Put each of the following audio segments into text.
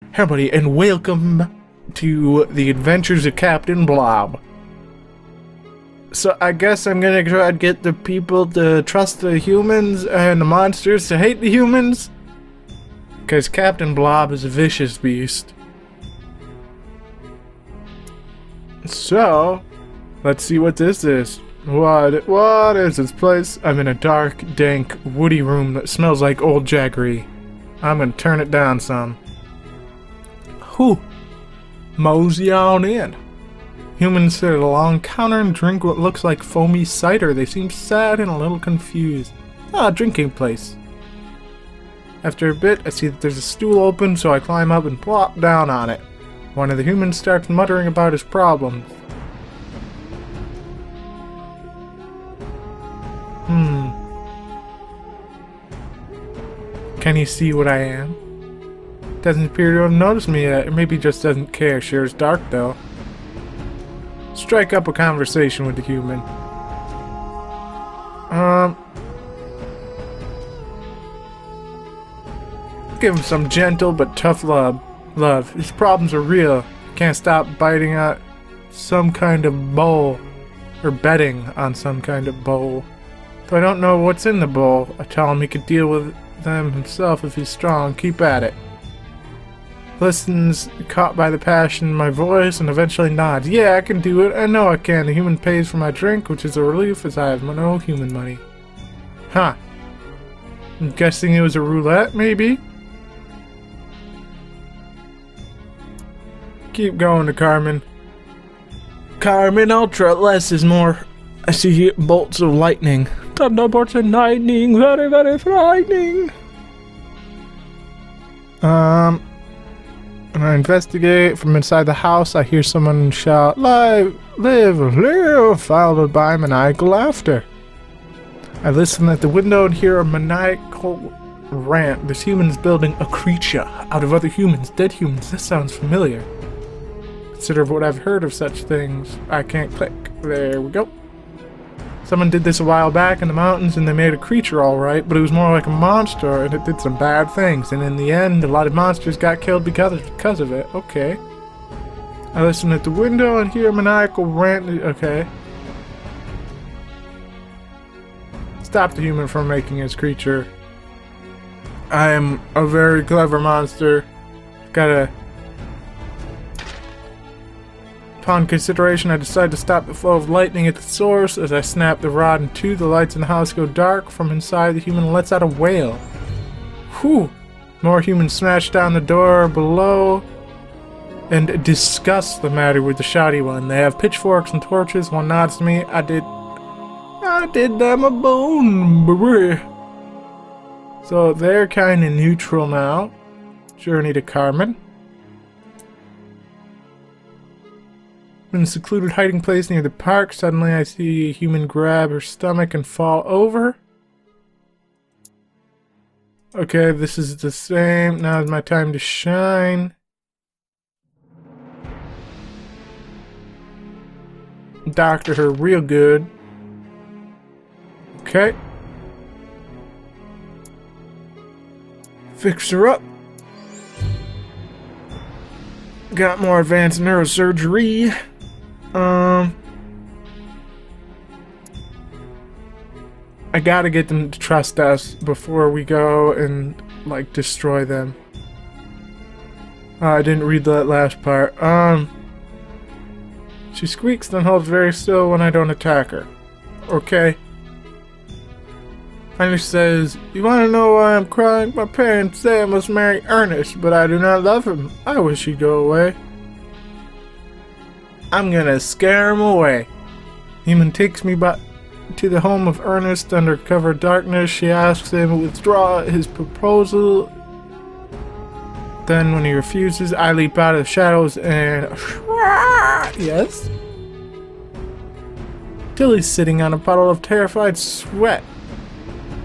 Hey everybody, and welcome to the adventures of Captain Blob. So I guess I'm gonna try to get the people to trust the humans and the monsters to hate the humans. Because Captain Blob is a vicious beast. So, let's see what this is. What is this place? I'm in a dark, dank, woody room that smells like old jaggery. I'm gonna turn it down some. Whew. Mosey on in. Humans sit at a long counter and drink what looks like foamy cider. They seem sad and a little confused. Ah, drinking place. After a bit, I see that there's a stool open, so I climb up and plop down on it. One of the humans starts muttering about his problems. Can he see what I am? Doesn't appear to have noticed me yet, or maybe just doesn't care. Sure is dark though. Strike up a conversation with the human. Give him some gentle but tough love. His problems are real. Can't stop biting at some kind of bowl. Or betting on some kind of bowl. But I don't know what's in the bowl. I tell him he could deal with them himself if he's strong. Keep at it. Listens, caught by the passion in my voice, and eventually nods. Yeah, I can do it. I know I can. The human pays for my drink, which is a relief as I have no human money. Huh. I'm guessing it was a roulette, maybe? Keep going to Carmen. Carmen Ultra, less is more. I see bolts of lightning. Thunderbolts of lightning, very, very frightening. When I investigate from inside the house, I hear someone shout, "Live, live," followed by maniacal laughter. I listen at the window and hear a maniacal rant. This human's building a creature out of other humans, dead humans. This sounds familiar. Consider what I've heard of such things. I can't click. There we go. Someone did this a while back in the mountains and they made a creature alright, but it was more like a monster and it did some bad things, and in the end a lot of monsters got killed because of it. Okay. I listen at the window and hear a maniacal rant. Okay. Stop the human from making his creature. I am a very clever monster. Gotta... Upon consideration, I decide to stop the flow of lightning at the source. As I snap the rod in two, the lights in the house go dark. From inside, the human lets out a wail. Whew! More humans smash down the door below and discuss the matter with the shouty one. They have pitchforks and torches. One nods to me. I did them a bone. So they're kind of neutral now. Journey to Carmen. In a secluded hiding place near the park, suddenly I see a human grab her stomach and fall over. Okay, this is the same. Now is my time to shine. Doctor her real good. Okay. Fix her up. Got more advanced neurosurgery. I gotta get them to trust us before we go and, like, destroy them. I didn't read that last part. She squeaks then holds very still when I don't attack her. Okay. Finally says, "You wanna know why I'm crying? My parents say I must marry Ernest, but I do not love him. I wish he'd go away. I'm gonna scare him away." Human takes me back to the home of Ernest under cover of darkness. She asks him to withdraw his proposal. Then when he refuses, I leap out of the shadows and... Yes? Tilly's sitting on a puddle of terrified sweat.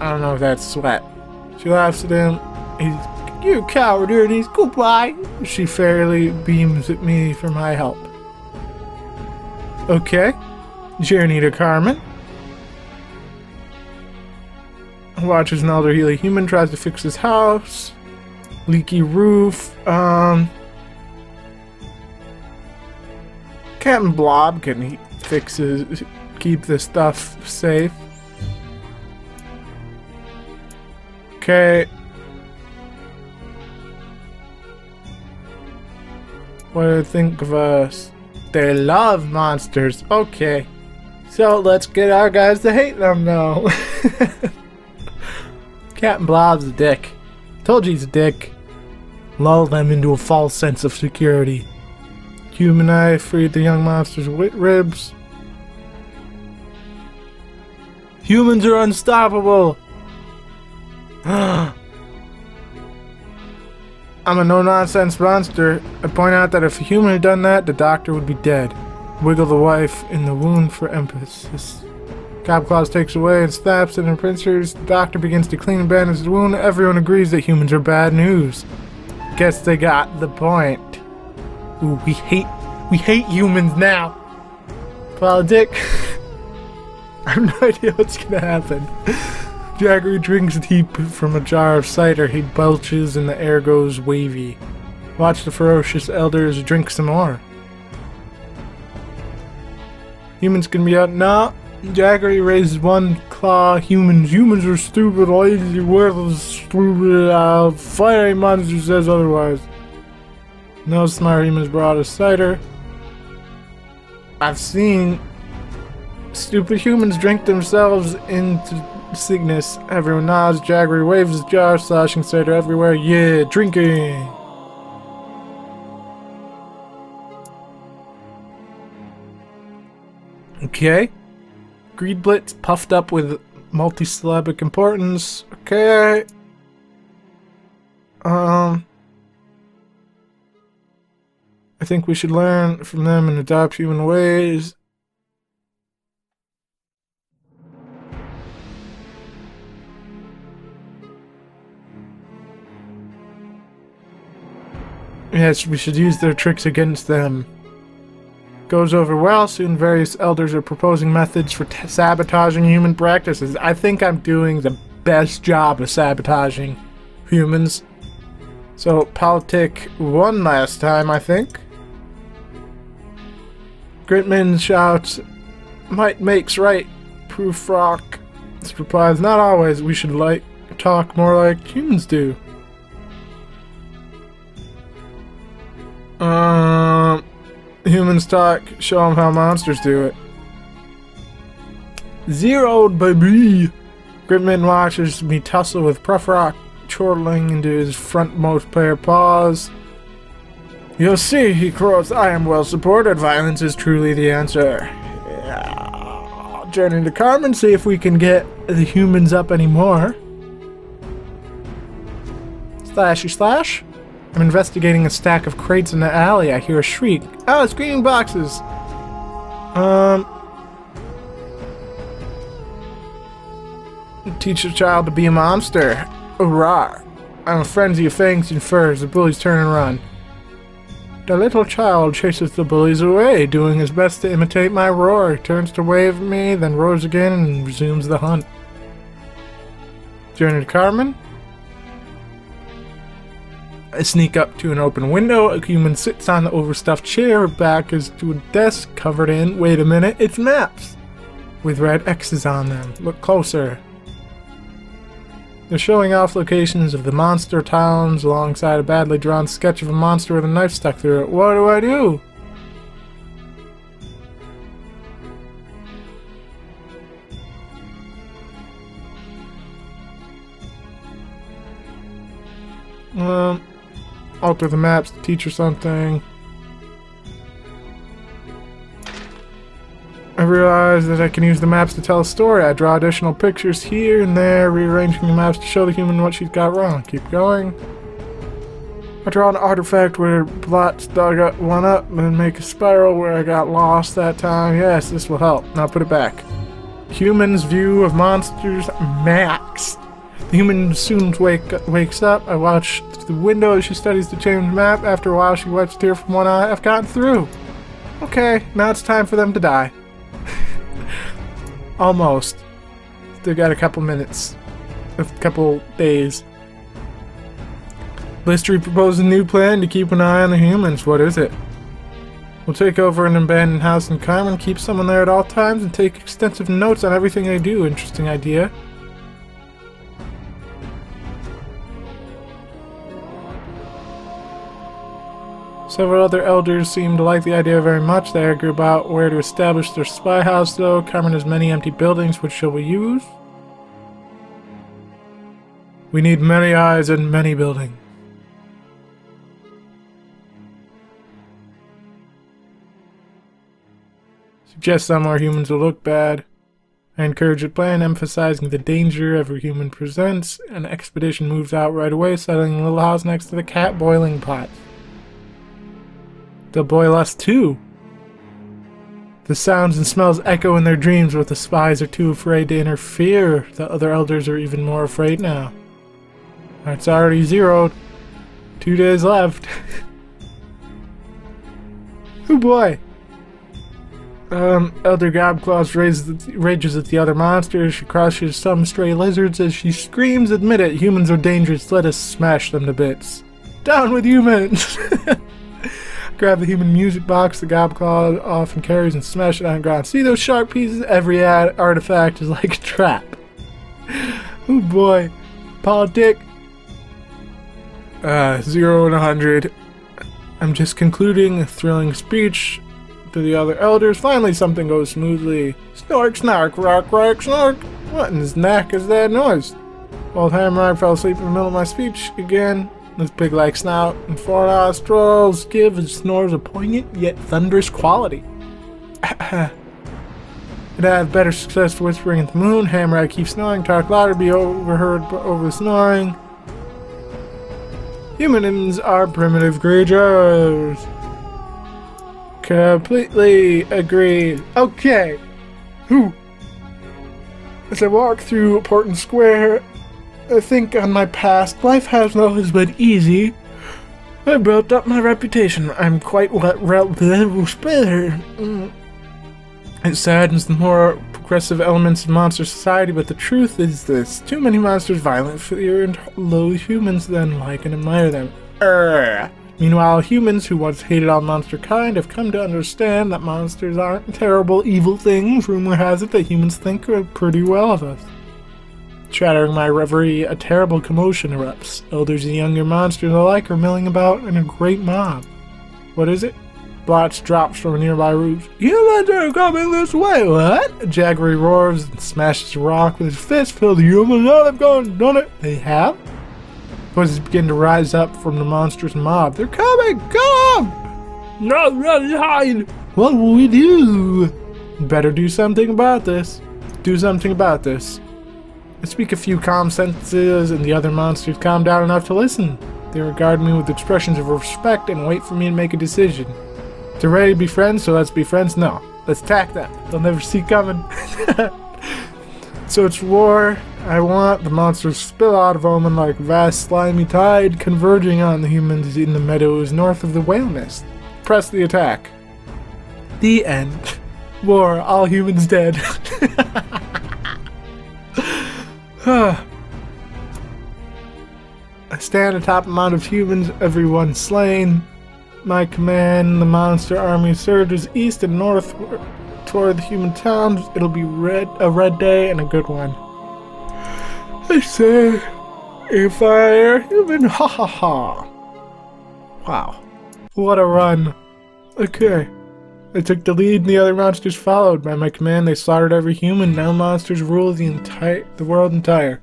I don't know if that's sweat. She laughs at him. He's, "You coward, Ernest, goodbye." She fairly beams at me for my help. Okay. Journey to Carmen. Watches an elderly human tries to fix his house. Leaky roof. Captain Blob can keep this stuff safe. Okay. What do you think of us? They love monsters. Okay. So let's get our guys to hate them now. Captain Blob's a dick. Told you he's a dick. Lull them into a false sense of security. Human Eye freed the young monster's ribs. Humans are unstoppable. I'm a no-nonsense monster. I point out that if a human had done that, the doctor would be dead. Wiggle the wife in the wound for emphasis. Copclaws takes away and snaps at her pincers. The doctor begins to clean and bandage the wound. Everyone agrees that humans are bad news. Guess they got the point. Ooh, we hate humans now. Politic. I have no idea what's gonna happen. Jaggery drinks deep from a jar of cider. He belches and the air goes wavy. Watch the ferocious elders drink some more. Humans can be out. Nah. Jaggery raises one claw. Humans are stupid, lazy, worthless, stupid. Fiery monster says otherwise. No smart humans brought us cider. I've seen stupid humans drink themselves into sickness. Everyone nods. Jaggery waves his jar, sloshing cider everywhere. Yeah, drinking. Okay. Greed Blitz puffed up with multi-syllabic importance. Okay. I think we should learn from them and adopt human ways. Yes, we should use their tricks against them. Goes over well. Soon various elders are proposing methods for sabotaging human practices. I think I'm doing the best job of sabotaging humans. So, Politic won last time, I think. Gritman shouts, might makes right, proof rock. This replies, not always. We should talk more like humans do. Humans talk, show them how monsters do it. Zeroed, baby! Gritman watches me tussle with Puffrock, chortling into his frontmost pair of paws. You'll see, he croaks, I am well supported. Violence is truly the answer. Yeah. Journey to Carmen, see if we can get the humans up anymore. Slashy slash? I'm investigating a stack of crates in the alley. I hear a shriek. Oh, screaming boxes! Teach a child to be a monster. Hurrah! I'm a frenzy of fangs and furs. The bullies turn and run. The little child chases the bullies away, doing his best to imitate my roar. He turns to wave at me, then roars again and resumes the hunt. Journey to Carmen? I sneak up to an open window. A human sits on the overstuffed chair. Her back is to a desk covered in, wait a minute, it's maps! With red X's on them. Look closer. They're showing off locations of the monster towns alongside a badly drawn sketch of a monster with a knife stuck through it. What do I do? Alter the maps to teach her something. I realize that I can use the maps to tell a story. I draw additional pictures here and there, rearranging the maps to show the human what she's got wrong. Keep going. I draw an artifact where Blot's dug one up and then make a spiral where I got lost that time. Yes, this will help. Now put it back. Human's view of monsters maxed. The human soon wakes up. I watch through the window as she studies the changed map. After a while, she wipes a tear from one eye. I've gotten through. Okay, now it's time for them to die. Almost. Still got a couple minutes. A couple days. Lister proposed a new plan to keep an eye on the humans. What is it? We'll take over an abandoned house in Carmen, keep someone there at all times, and take extensive notes on everything they do. Interesting idea. Several other elders seem to like the idea very much. They argue about where to establish their spy house, though. Carmen has many empty buildings. Which shall we use? We need many eyes and many buildings. Suggest somewhere humans will look bad. I encourage a plan emphasizing the danger every human presents. An expedition moves out right away, settling a little house next to the cat boiling pot. They'll boil us too. The sounds and smells echo in their dreams, but the spies are too afraid to interfere. The other elders are even more afraid now. It's already zeroed. 2 days left. Oh boy. Elder Gobclaws rages at the other monsters. She crushes some stray lizards as she screams, "Admit it, humans are dangerous. Let us smash them to bits." Down with humans! Grab the human music box the Gobclaw often carries and smash it on the ground. See those sharp pieces? Every artifact is like a trap. Oh boy. Politic. 0 and 100. I'm just concluding a thrilling speech to the other elders. Finally something goes smoothly. Snork, snark, rock, rock, snork. What in his neck is that noise? Old Hamrock fell asleep in the middle of my speech again. His pig-like snout and 4 nostrils give his snores a poignant yet thunderous quality. I'd have better success whispering at the moon. Hamrock keeps snoring. Talk louder, be overheard over the snoring. Humans are primitive creatures. Completely agreed. Okay. As I walk through Portland Square, I think on my past. Life hasn't always been easy. I built up my reputation. I'm quite It saddens the more progressive elements of monster society, but the truth is this. Too many monsters violent, fear, and low humans then like and admire them. Meanwhile, humans who once hated all monster kind have come to understand that monsters aren't terrible, evil things. Rumor has it that humans think pretty well of us. Shattering my reverie, a terrible commotion erupts. Elders and younger monsters alike are milling about in a great mob. What is it? Blotch drops from a nearby roof. Humans are coming this way, what? Jaggery roars and smashes a rock with his fist. Filled the humans out, they've gone and done it. They have? Voices begin to rise up from the monstrous mob. They're coming! Come! Not really hide! What will we do? Better do something about this. Do something about this. I speak a few calm sentences, and the other monsters calm down enough to listen. They regard me with expressions of respect and wait for me to make a decision. They're ready to be friends, so let's be friends? No. Let's attack them. They'll never see coming. So it's war. I want the monsters to spill out of Omen like a vast slimy tide, converging on the humans in the meadows north of the whale nest. Press the attack. The end. War. All humans dead. I stand atop a mound of humans, everyone slain. My command, the monster army surges east and north toward the human towns. It'll be a red day and a good one. I say, if I are human, ha ha ha. Wow. What a run. Okay. I took the lead and the other monsters followed. By my command, they slaughtered every human. Now monsters rule the world entire.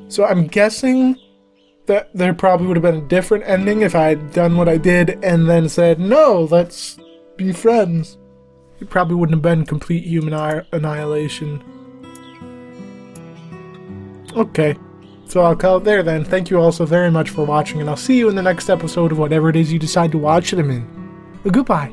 So I'm guessing that there probably would have been a different ending if I had done what I did and then said, no, let's be friends. It probably wouldn't have been complete human annihilation. Okay. So I'll call it there then. Thank you all so very much for watching, and I'll see you in the next episode of whatever it is you decide to watch them in. Goodbye.